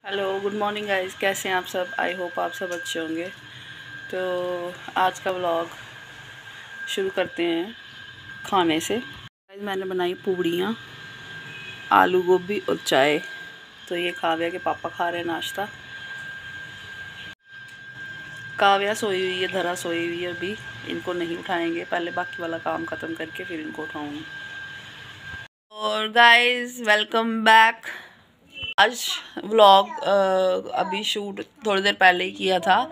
Hello, good morning guys. कैसे हैं आप सब? आई होप आप सब अच्छे होंगे। तो आज का व्लॉग शुरू करते हैं खाने से। गाइस मैंने बनाई पूड़ियाँ, आलू गोभी और चाय। तो ये काव्या के पापा खा रहे हैं नाश्ता। काव्या सोई हुई है, धरा सोई हुई है। अभी इनको नहीं उठाएंगे, पहले बाकी वाला काम ख़त्म करके फिर इनको उठाऊँगी। और गाइस वेलकम बैक। आज व्लॉग अभी शूट थोड़ी देर पहले ही किया था।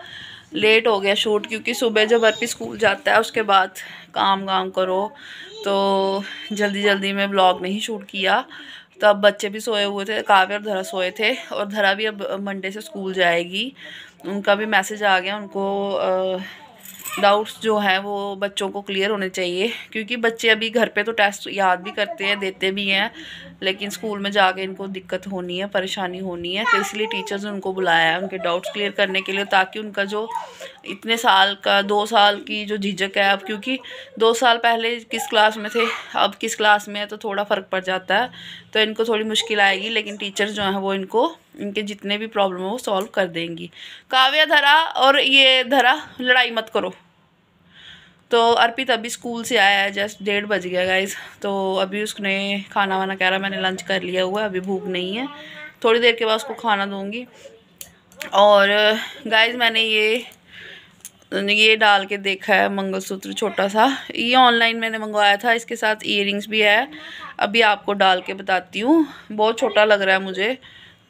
लेट हो गया शूट क्योंकि सुबह जब अर्पी स्कूल जाता है उसके बाद काम करो, तो जल्दी जल्दी में व्लॉग नहीं शूट किया। तब बच्चे भी सोए हुए थे, काव्या और धरा सोए थे। और धरा भी अब मंडे से स्कूल जाएगी। उनका भी मैसेज आ गया, उनको डाउट्स जो हैं वो बच्चों को क्लियर होने चाहिए, क्योंकि बच्चे अभी घर पे तो टेस्ट याद भी करते हैं, देते भी हैं, लेकिन स्कूल में जाके इनको दिक्कत होनी है, परेशानी होनी है। तो इसलिए टीचर्स ने उनको बुलाया है उनके डाउट्स क्लियर करने के लिए, ताकि उनका जो इतने साल का 2 साल की जो झिझक है, अब क्योंकि 2 साल पहले किस क्लास में थे अब किस क्लास में है तो थोड़ा फ़र्क पड़ जाता है। तो इनको थोड़ी मुश्किल आएगी, लेकिन टीचर्स जो हैं वो इनको इनके जितने भी प्रॉब्लम हो वो सॉल्व कर देंगी। काव्या, धरा और ये धरा, लड़ाई मत करो। तो अर्पित अभी स्कूल से आया है, जस्ट 1:30 बज गया गाइज। तो अभी उसने खाना वाना कह रहा, मैंने लंच कर लिया हुआ है, अभी भूख नहीं है, थोड़ी देर के बाद उसको खाना दूंगी। और गाइज मैंने ये डाल के देखा है मंगलसूत्र छोटा सा, ये ऑनलाइन मैंने मंगवाया था, इसके साथ ईयरिंग्स भी है। अभी आपको डाल के बताती हूँ, बहुत छोटा लग रहा है मुझे,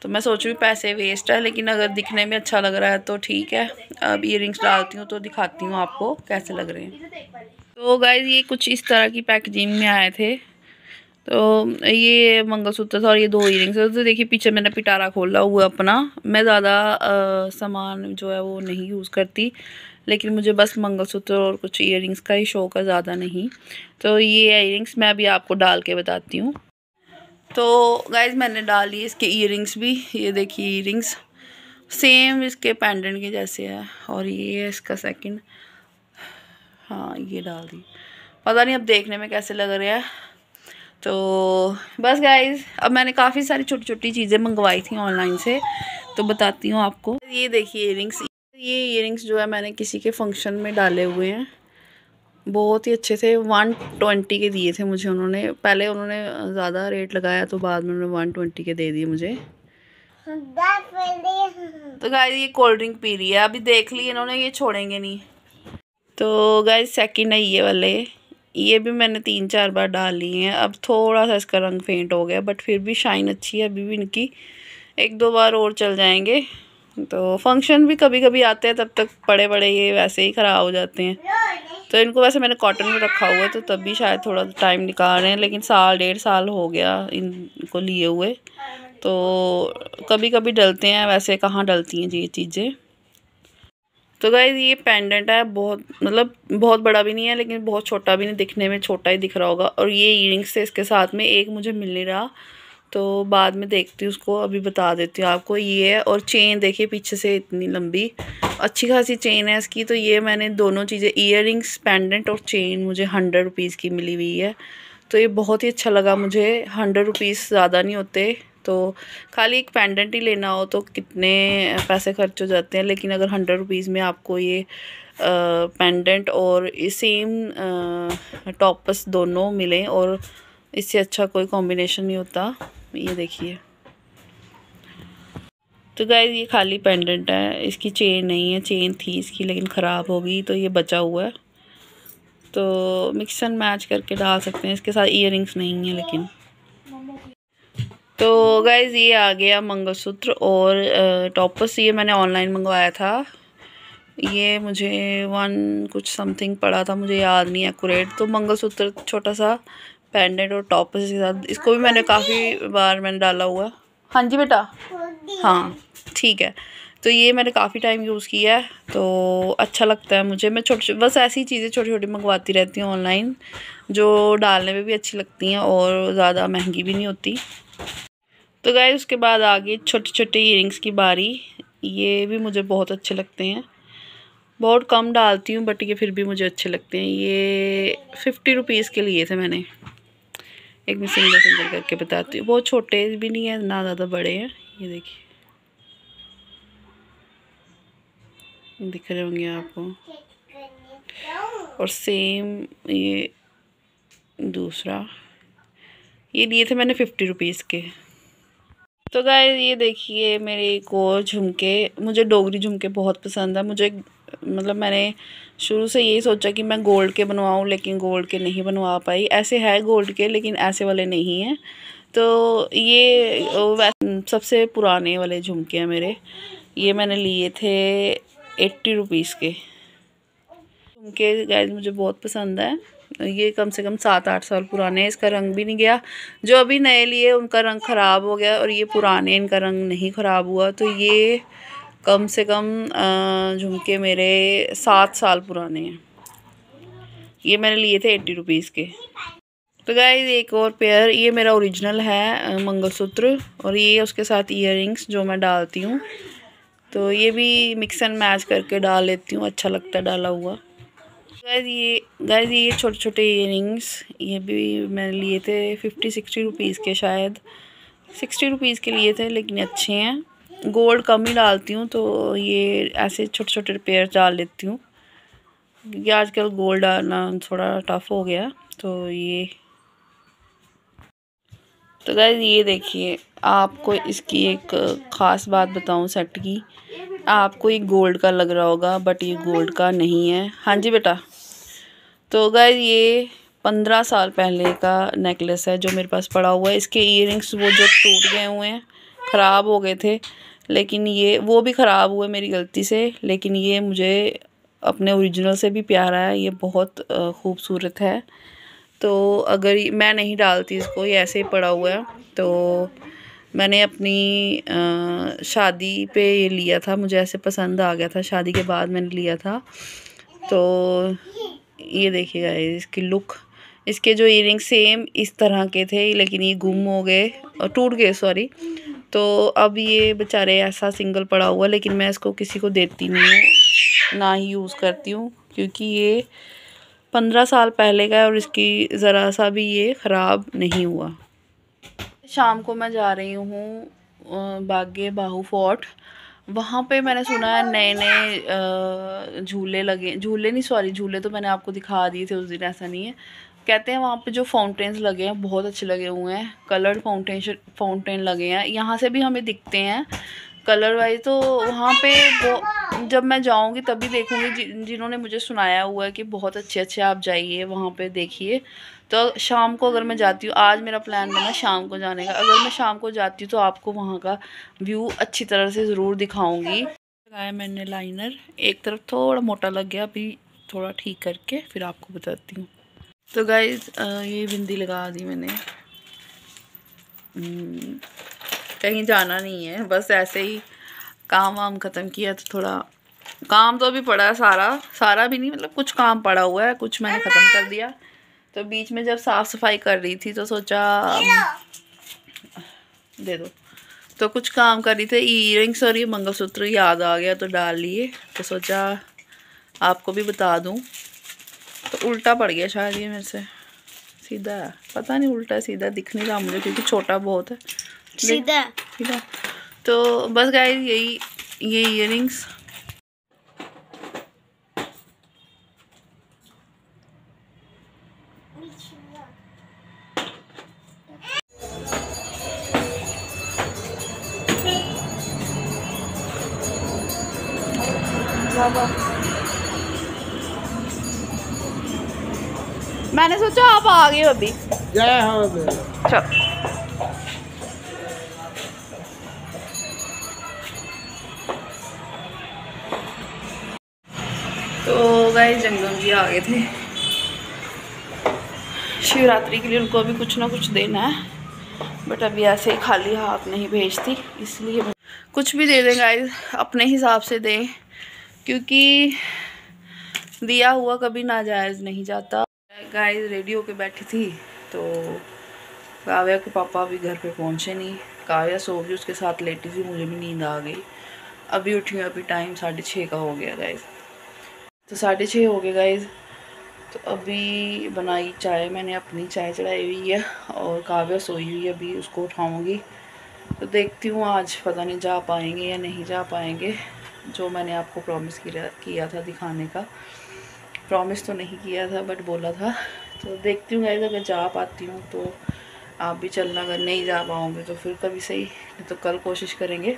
तो मैं सोच रही हूँ पैसे वेस्ट है, लेकिन अगर दिखने में अच्छा लग रहा है तो ठीक है। अब ईयरिंग्स डालती हूँ तो दिखाती हूँ आपको कैसे लग रहे हैं। तो गाइज ये कुछ इस तरह की पैकेजिंग में आए थे। तो ये मंगलसूत्र था और ये 2 ईयरिंग्स। तो देखिए पीछे मैंने पिटारा खोला हुआ अपना। मैं ज़्यादा सामान जो है वो नहीं यूज़ करती, लेकिन मुझे बस मंगलसूत्र और कुछ ईयरिंग्स का ही शौक है, ज़्यादा नहीं। तो ये ईयरिंग्स मैं अभी आपको डाल के बताती हूँ। तो गाइज मैंने डाली इसके ईयरिंग्स भी, ये देखिए ईयरिंग्स सेम इसके पेंडेंट के जैसे है, और ये है इसका सेकंड। हाँ ये डाल दी, पता नहीं अब देखने में कैसे लग रहे हैं। तो बस गाइज अब मैंने काफ़ी सारी छोटी छोटी चीज़ें मंगवाई थी ऑनलाइन से, तो बताती हूँ आपको। ये देखिए ईयरिंग्स, ये ईयरिंग्स जो है मैंने किसी के फंक्शन में डाले हुए हैं, बहुत ही अच्छे थे। 120 के दिए थे मुझे उन्होंने, पहले उन्होंने ज़्यादा रेट लगाया तो बाद में उन्होंने 120 के दे दिए मुझे। तो गाइस ये कोल्ड ड्रिंक पी रही है, अभी देख ली इन्होंने, ये छोड़ेंगे नहीं। तो गाइस सेकंड है ये वाले, ये भी मैंने 3-4 बार डाल लिए हैं। अब थोड़ा सा इसका रंग फेंट हो गया, बट फिर भी शाइन अच्छी है अभी भी इनकी, 1-2 बार और चल जाएंगे। तो फंक्शन भी कभी कभी आते हैं, तब तक पड़े पड़े ये वैसे ही ख़राब हो जाते हैं। तो इनको वैसे मैंने कॉटन में रखा हुआ है, तो तब भी शायद थोड़ा टाइम निकाल रहे हैं, लेकिन 1.5 साल हो गया इनको लिए हुए। तो कभी कभी डलते हैं, वैसे कहाँ डलती हैं ये चीज़ें। तो गाइस ये पेंडेंट है, बहुत मतलब बहुत बड़ा भी नहीं है, लेकिन बहुत छोटा भी नहीं, दिखने में छोटा ही दिख रहा होगा। और ये ईयरिंग्स से इसके साथ में एक मुझे मिल नहीं रहा, तो बाद में देखती हूँ उसको, अभी बता देती हूँ आपको। ये है, और चेन देखिए पीछे से इतनी लंबी, अच्छी खासी चेन है इसकी। तो ये मैंने दोनों चीज़ें, ईयरिंग्स, पेंडेंट और चेन, मुझे 100 रुपीज़ की मिली हुई है। तो ये बहुत ही अच्छा लगा मुझे। 100 रुपीज़ ज़्यादा नहीं होते, तो खाली एक पेंडेंट ही लेना हो तो कितने पैसे खर्च हो जाते हैं, लेकिन अगर 100 रुपीज़ में आपको ये पेंडेंट और सेम टॉपस दोनों मिलें, और इससे अच्छा कोई कॉम्बिनेशन नहीं होता। ये देखिए, तो गाइस ये खाली पेंडेंट है, इसकी चेन नहीं है, चेन थी इसकी लेकिन ख़राब हो गई, तो ये बचा हुआ है। तो मिक्स एंड मैच करके डाल सकते हैं, इसके साथ ईयरिंग्स नहीं है लेकिन। तो गाइज़ ये आ गया मंगलसूत्र और टॉपस, ये मैंने ऑनलाइन मंगवाया था। ये मुझे 1 कुछ समथिंग पड़ा था, मुझे याद नहीं एक्यूरेट। तो मंगलसूत्र छोटा सा, पेंडेंट और टॉपस के साथ, इसको भी मैंने काफ़ी बार मैंने डाला हुआ। हाँ जी बेटा, हाँ ठीक है। तो ये मैंने काफ़ी टाइम यूज़ किया है, तो अच्छा लगता है मुझे। मैं बस ऐसी चीज़ें छोटी छोटी मंगवाती रहती हूँ ऑनलाइन, जो डालने में भी अच्छी लगती हैं और ज़्यादा महंगी भी नहीं होती। तो गाइस उसके बाद आ गई छोटे छोटे ईयरिंग्स की बारी। ये भी मुझे बहुत अच्छे लगते हैं, बहुत कम डालती हूँ, बट ये फिर भी मुझे अच्छे लगते हैं। ये 50 रुपीज़ के लिए थे मैंने। एक मैं सिंगल सिंगल करके बताती हूँ, बहुत छोटे भी नहीं है ना ज़्यादा बड़े हैं। ये देखिए, दिख रहे होंगे आपको। और सेम ये दूसरा, ये लिए थे मैंने 50 रुपीज़ के। तो गाइस ये देखिए मेरे एक और झुमके। मुझे डोगरी झुमके बहुत पसंद है। मुझे मतलब मैंने शुरू से यही सोचा कि मैं गोल्ड के बनवाऊँ, लेकिन गोल्ड के नहीं बनवा पाई। ऐसे है गोल्ड के, लेकिन ऐसे वाले नहीं हैं। तो ये सबसे पुराने वाले झुमके हैं मेरे। ये मैंने लिए थे 80 रुपीज़ के झुमके। गाइस मुझे बहुत पसंद है। ये कम से कम 7-8 साल पुराने हैं। इसका रंग भी नहीं गया। जो अभी नए लिए उनका रंग ख़राब हो गया, और ये पुराने, इनका रंग नहीं ख़राब हुआ। तो ये कम से कम झुमके मेरे 7 साल पुराने हैं। ये मैंने लिए थे 80 रुपीज़ के। तो गाइस एक और पेयर, ये मेरा ओरिजिनल है मंगलसूत्र, और ये उसके साथ ईयररिंग्स जो मैं डालती हूँ। तो ये भी मिक्स एंड मैच करके डाल लेती हूँ, अच्छा लगता है डाला हुआ। गाइस ये छोटे छोटे ईयररिंग्स, ये भी मैंने लिए थे 50-60 रुपीज़ के, शायद 60 रुपीज़ के लिए थे, लेकिन अच्छे हैं। गोल्ड कम ही डालती हूँ, तो ये ऐसे छोटे छोटे पेयर डाल लेती हूँ, क्योंकि आजकल गोल्ड डालना थोड़ा टफ हो गया। तो गाइस ये देखिए, आपको इसकी एक ख़ास बात बताऊँ सेट की। आपको ये गोल्ड का लग रहा होगा, बट ये गोल्ड का नहीं है। हाँ जी बेटा। तो गाइस ये 15 साल पहले का नेकलेस है जो मेरे पास पड़ा हुआ है। इसके ईयरिंग्स वो जो टूट गए हुए हैं, ख़राब हो गए थे, लेकिन ये वो भी ख़राब हुए मेरी गलती से। लेकिन ये मुझे अपने ओरिजिनल से भी प्यारा है। ये बहुत खूबसूरत है। तो अगर मैं नहीं डालती इसको, ये ऐसे ही पड़ा हुआ है। तो मैंने अपनी शादी पे ये लिया था, मुझे ऐसे पसंद आ गया था, शादी के बाद मैंने लिया था। तो ये देखिएगा इसकी लुक। इसके जो ईयरिंग सेम इस तरह के थे, लेकिन ये गुम हो गए और टूट गए, सॉरी। तो अब ये बेचारे ऐसा सिंगल पड़ा हुआ, लेकिन मैं इसको किसी को देती नहीं हूँ, ना ही यूज़ करती हूँ, क्योंकि ये 15 साल पहले का है और इसकी ज़रा सा भी ये ख़राब नहीं हुआ। शाम को मैं जा रही हूँ बागे बाहू फोर्ट। वहाँ पे मैंने सुना है नए नए झूले लगे, झूले नहीं सॉरी, झूले तो मैंने आपको दिखा दिए थे उस दिन, ऐसा नहीं है। कहते हैं वहाँ पे जो फाउंटेन्स लगे हैं बहुत अच्छे लगे हुए हैं, कलर्ड फाउंटेन लगे हैं। यहाँ से भी हमें दिखते हैं कलर वाइज। तो वहाँ पे जब मैं जाऊँगी तभी देखूँगी। जिन्होंने मुझे सुनाया हुआ है कि बहुत अच्छे अच्छे, आप जाइए वहाँ पे देखिए। तो शाम को अगर मैं जाती हूँ, आज मेरा प्लान बना शाम को जाने का, अगर मैं शाम को जाती हूँ तो आपको वहाँ का व्यू अच्छी तरह से ज़रूर दिखाऊंगी। लगाया मैंने लाइनर, एक तरफ थोड़ा मोटा लग गया, अभी थोड़ा ठीक करके फिर आपको बताती हूँ। तो गाइस ये बिंदी लगा दी मैंने। कहीं जाना नहीं है, बस ऐसे ही काम वाम ख़त्म किया। तो थोड़ा काम तो अभी पड़ा है, सारा भी नहीं, मतलब कुछ काम पड़ा हुआ है, कुछ मैंने ख़त्म कर दिया। तो बीच में जब साफ़ सफाई कर रही थी तो सोचा दे दो, तो कुछ काम कर रही थी, ईयरिंग्स और ये मंगलसूत्र याद आ गया तो डाल लिए। तो सोचा आपको भी बता दूं। तो उल्टा पड़ गया शायद ये मेरे से, सीधा है, पता नहीं उल्टा सीधा दिख नहीं रहा मुझे, क्योंकि छोटा बहुत है। सीधा सीधा। तो बस गाइस यही, ये ईयरिंग्स मैंने सोचा आप आ गए अभी। चल तो गाइस जंगम जी आ गए थे शिवरात्रि के लिए, उनको अभी कुछ ना कुछ देना है, बट अभी ऐसे ही खाली हाथ नहीं भेजती, इसलिए कुछ भी दे दें गाइस, अपने हिसाब से दें, क्योंकि दिया हुआ कभी नाजायज़ नहीं जाता। गाइस रेडी होके बैठी थी तो काव्या के पापा अभी घर पे पहुंचे नहीं। काव्या सो गई, उसके साथ लेटी थी, मुझे भी नींद आ गई। अभी उठी हूँ, अभी टाइम 6:30 का हो गया गाइस। तो 6:30 हो गए गाइस। तो अभी बनाई चाय, मैंने अपनी चाय चढ़ाई हुई है और काव्या सोई हुई है, अभी उसको उठाऊँगी। तो देखती हूँ आज पता नहीं जा पाएंगे या नहीं जा पाएंगे। जो मैंने आपको प्रॉमिस किया था दिखाने का। प्रॉमिस तो नहीं किया था बट बोला था। तो देखती हूँ गाइस, अगर जा पाती हूँ तो आप भी चलना, अगर नहीं जा पाओगे तो फिर कभी सही, नहीं तो कल कोशिश करेंगे।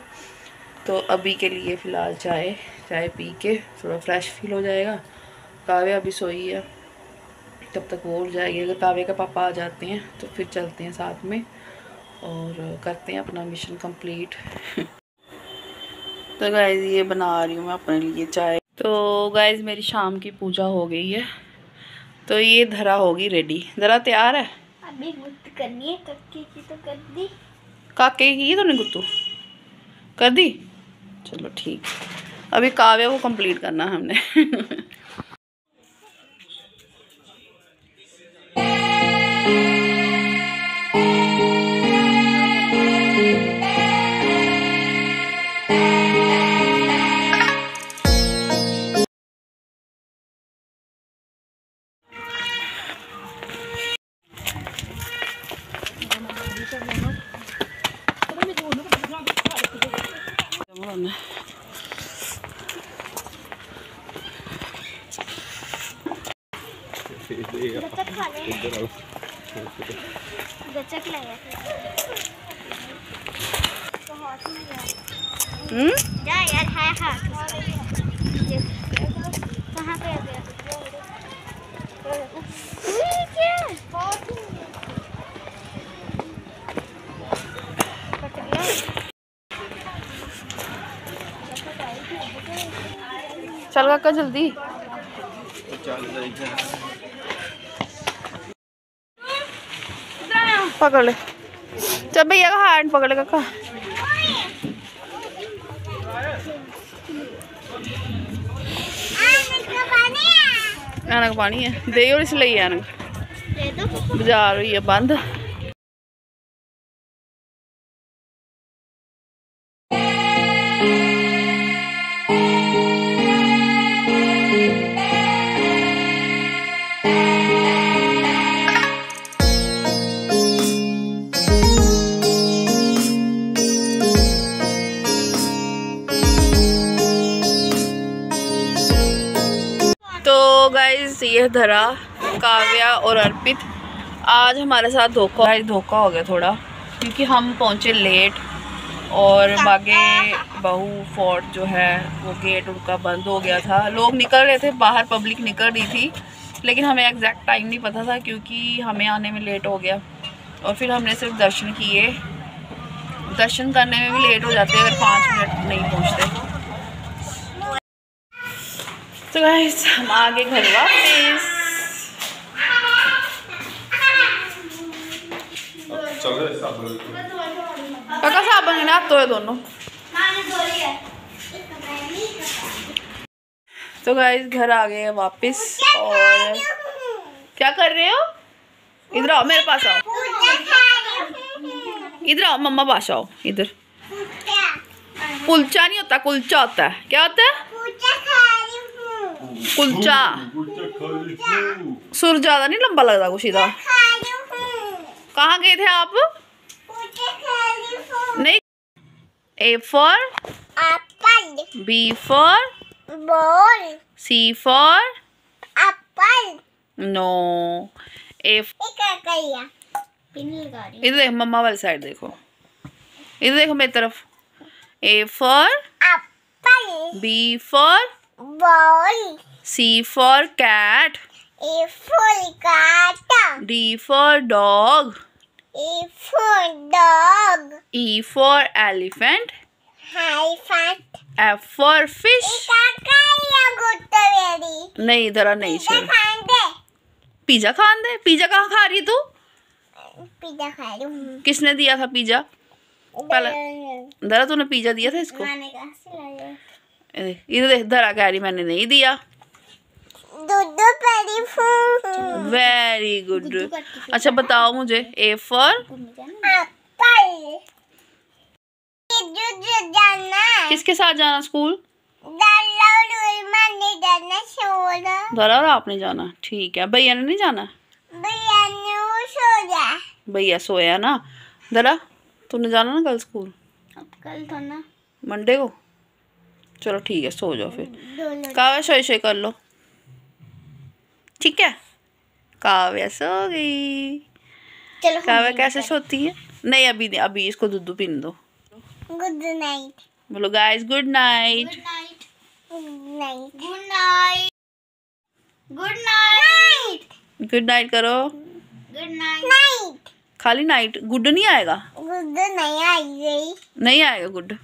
तो अभी के लिए फ़िलहाल चाय पी के थोड़ा फ्रेश फील हो जाएगा। काव्या अभी सोई है, तब तक वो उठ जाएगी। अगर काव्या के पापा आ जाते हैं तो फिर चलते हैं साथ में और करते हैं अपना मिशन कंप्लीट। तो गाइस ये बना रही हूँ मैं अपने लिए चाय। तो गाइस मेरी शाम की पूजा हो गई है, तो ये धरा होगी रेडी। धरा तैयार है, अभी गुत्त करनी है, कक्के की तो कर दी, काके की तूने गुत्तू कर दी। चलो ठीक, अभी काव्या को कंप्लीट करना है हमने। गचक लगा तो हाथ में जा यार, है हाथ कहाँ पे आ गया? चल काका जल्दी। पकड़ ले, चल भैया का हैंड पकड़ ले काका। ऐनक पानी है दे, और इसलिए ऐनक बाजार हुई है बंद। तो गाइज ये धरा, काव्या और अर्पित, आज हमारे साथ धोखा हो गया थोड़ा, क्योंकि हम पहुंचे लेट और बागे बहू फोर्ट जो है वो गेट उनका बंद हो गया था। लोग निकल रहे थे बाहर, पब्लिक निकल रही थी, लेकिन हमें एग्जैक्ट टाइम नहीं पता था क्योंकि हमें आने में लेट हो गया। और फिर हमने सिर्फ दर्शन किए, दर्शन करने में भी लेट हो जाते अगर 5 मिनट नहीं पहुँचते। तो गाइस हम आगे घर वापस। काका साबन है ना, हाथ धोए दोनों। तो गाइस घर आ गए वापस। और क्या कर रहे हो? इधर आओ, मेरे पास आओ, इधर आओ, मम्मा पास आओ। इधर कुलचा नहीं होता, कुलचा होता है। क्या होता है? कुलचा। सुर ज्यादा नहीं लंबा लगता कुछ इधर। कहाँ गए थे आप? नहीं। A for apple, B for ball, C for apple, no, A इधर देख, मम्मा वाली साइड देखो, इधर देखो मेरी तरफ। A for apple, B for ball, C for cat, A for cat, D for dog, E for dog, E for elephant, F for fish। नहीं इधर नहीं चल। पिज्जा खान दे। पिज्जा कहाँ खा रही तू? पिज्जा खा रही हूँ। किसने दिया था पिज्जा? पहले दरा तूने पिज्जा दिया था इसको? इधर देख, दरा कह रही मैंने नहीं दिया। Very good. अच्छा बताओ मुझे, ए फॉर किसके साथ जाना स्कूल? दरा और आपने जाना, ठीक है। भैया ने नहीं जाना? भैया सोया ना। दरा तूने जाना ना कल स्कूल? कल था ना, मंडे को। चलो ठीक है, सो जाओ फिर। दोनों काव्या सोई सोई कर लो, ठीक है। काव्या सो गई। चलो काव्या कैसे सोती है? नहीं अभी नहीं, अभी इसको दूध पीने दो। Good night. बोलो guys good night. Good night. Good night. Good night. Good night. Good night करो। Good night. खाली नाइट, गुड नहीं आएगा? गुड नहीं आई। नहीं आएगा गुड।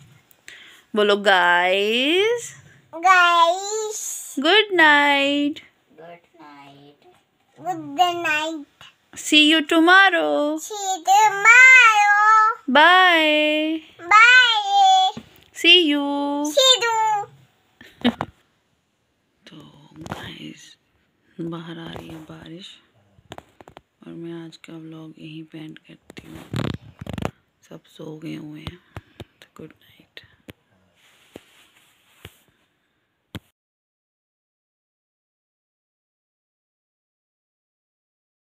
बोलो guys guys good night. Good night. Good night. See you tomorrow. See tomorrow. Bye. Bye. See you. See you. तो गाइस बाहर आ रही है बारिश और मैं आज का व्लॉग यहीं पे एंड करती हूँ। सब सो गए हुए हैं, तो गुड नाइट।